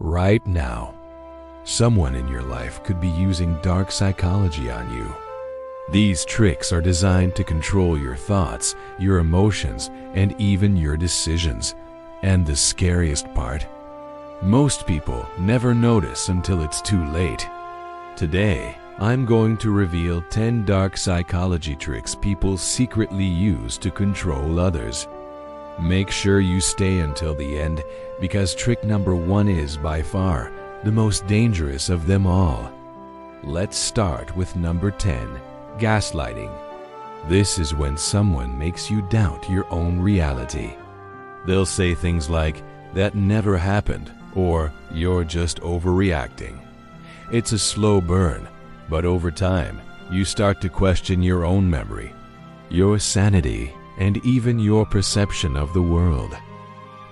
Right now, someone in your life could be using dark psychology on you. These tricks are designed to control your thoughts, your emotions, and even your decisions. And the scariest part, most people never notice until it's too late. Today, I'm going to reveal 10 dark psychology tricks people secretly use to control others. Make sure you stay until the end, because trick number 1 is by far the most dangerous of them all. Let's start with number 10, gaslighting. This is when someone makes you doubt your own reality. They'll say things like, "That never happened," or "You're just overreacting." It's a slow burn, but over time, you start to question your own memory, your sanity, and even your perception of the world.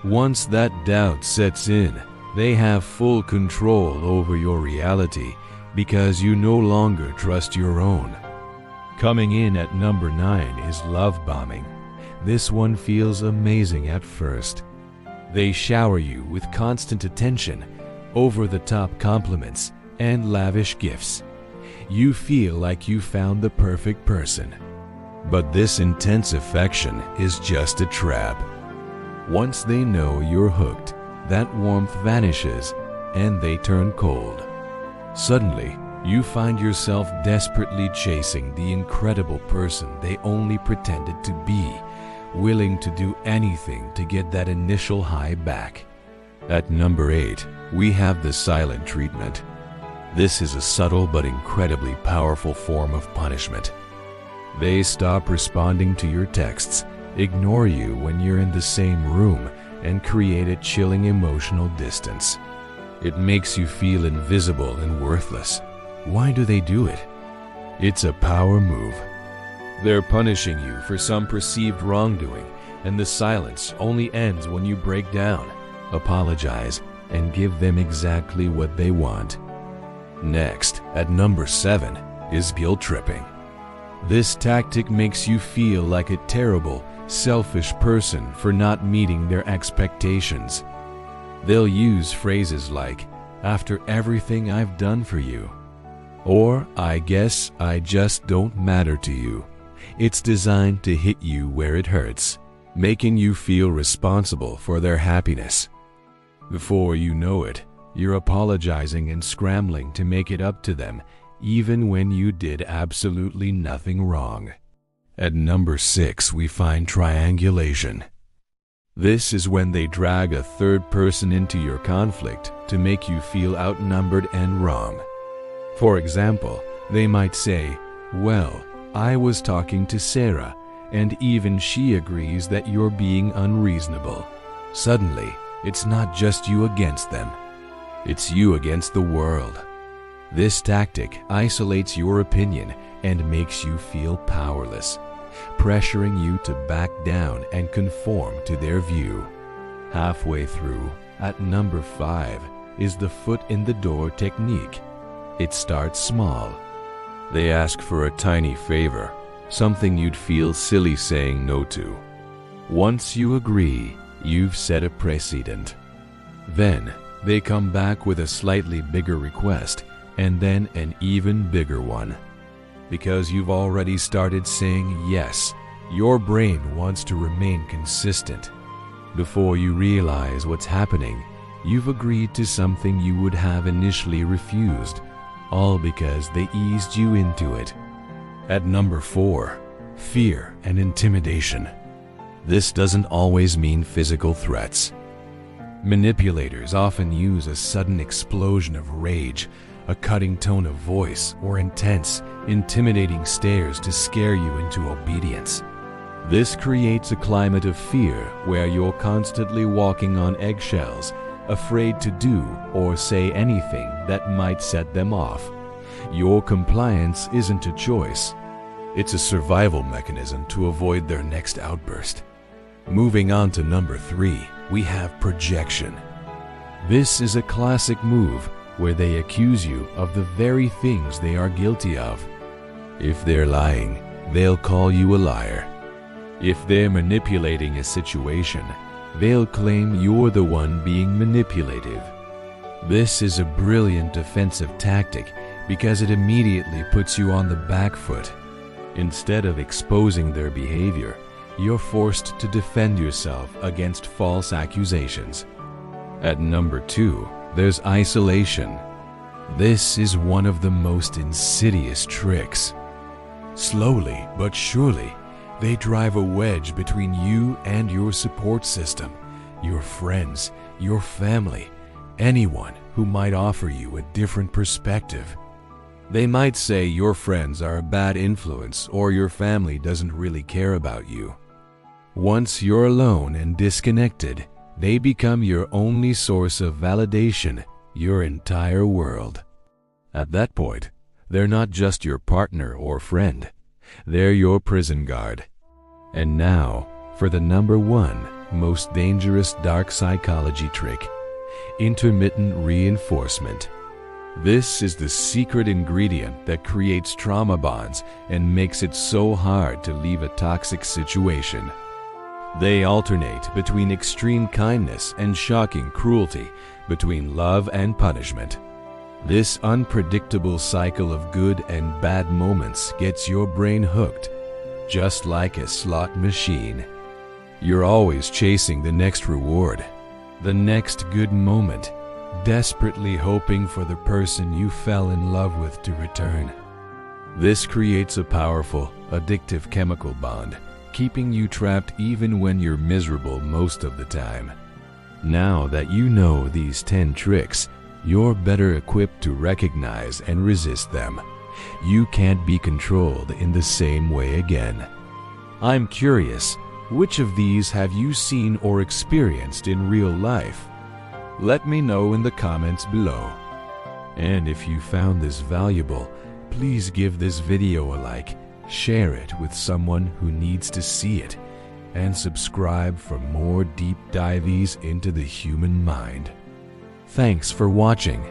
Once that doubt sets in, they have full control over your reality because you no longer trust your own. Coming in at number 9 is love bombing. This one feels amazing at first. They shower you with constant attention, over-the-top compliments, and lavish gifts. You feel like you found the perfect person. But this intense affection is just a trap. Once they know you're hooked, that warmth vanishes and they turn cold. Suddenly, you find yourself desperately chasing the incredible person they only pretended to be, willing to do anything to get that initial high back. At number 8, we have the silent treatment. This is a subtle but incredibly powerful form of punishment. They stop responding to your texts, ignore you when you're in the same room, and create a chilling emotional distance. It makes you feel invisible and worthless. Why do they do it? It's a power move. They're punishing you for some perceived wrongdoing, and the silence only ends when you break down, apologize, and give them exactly what they want. Next, at number 7, is guilt tripping. This tactic makes you feel like a terrible, selfish person for not meeting their expectations. They'll use phrases like, "After everything I've done for you," or "I guess I just don't matter to you." It's designed to hit you where it hurts, making you feel responsible for their happiness. Before you know it, you're apologizing and scrambling to make it up to them, even when you did absolutely nothing wrong. At number 6, we find triangulation. This is when they drag a third person into your conflict to make you feel outnumbered and wrong. For example, they might say, "Well, I was talking to Sarah, and even she agrees that you're being unreasonable." Suddenly, it's not just you against them. It's you against the world. This tactic isolates your opinion and makes you feel powerless, pressuring you to back down and conform to their view. Halfway through, at number 5, is the foot in the door technique. It starts small. They ask for a tiny favor, something you'd feel silly saying no to. Once you agree, you've set a precedent. Then, they come back with a slightly bigger request, and then an even bigger one. Because you've already started saying yes, your brain wants to remain consistent. Before you realize what's happening, you've agreed to something you would have initially refused, all because they eased you into it. At number 4, fear and intimidation. This doesn't always mean physical threats. Manipulators often use a sudden explosion of rage, a cutting tone of voice, or intense, intimidating stares to scare you into obedience. This creates a climate of fear where you're constantly walking on eggshells, afraid to do or say anything that might set them off. Your compliance isn't a choice. It's a survival mechanism to avoid their next outburst. Moving on to number 3, we have projection. This is a classic move where they accuse you of the very things they are guilty of. If they're lying, they'll call you a liar. If they're manipulating a situation, they'll claim you're the one being manipulative. This is a brilliant defensive tactic because it immediately puts you on the back foot. Instead of exposing their behavior, you're forced to defend yourself against false accusations. At number 2, there's isolation. This is one of the most insidious tricks. Slowly but surely, they drive a wedge between you and your support system, your friends, your family, anyone who might offer you a different perspective. They might say your friends are a bad influence or your family doesn't really care about you. Once you're alone and disconnected, they become your only source of validation, your entire world. At that point, they're not just your partner or friend, they're your prison guard. And now, for the number 1 most dangerous dark psychology trick: intermittent reinforcement. This is the secret ingredient that creates trauma bonds and makes it so hard to leave a toxic situation. They alternate between extreme kindness and shocking cruelty, between love and punishment. This unpredictable cycle of good and bad moments gets your brain hooked, just like a slot machine. You're always chasing the next reward, the next good moment, desperately hoping for the person you fell in love with to return. This creates a powerful, addictive chemical bond, keeping you trapped even when you're miserable most of the time. Now that you know these 10 tricks, you're better equipped to recognize and resist them. You can't be controlled in the same way again. I'm curious, which of these have you seen or experienced in real life? Let me know in the comments below. And if you found this valuable, please give this video a like, share it with someone who needs to see it, and subscribe for more deep dives into the human mind. Thanks for watching.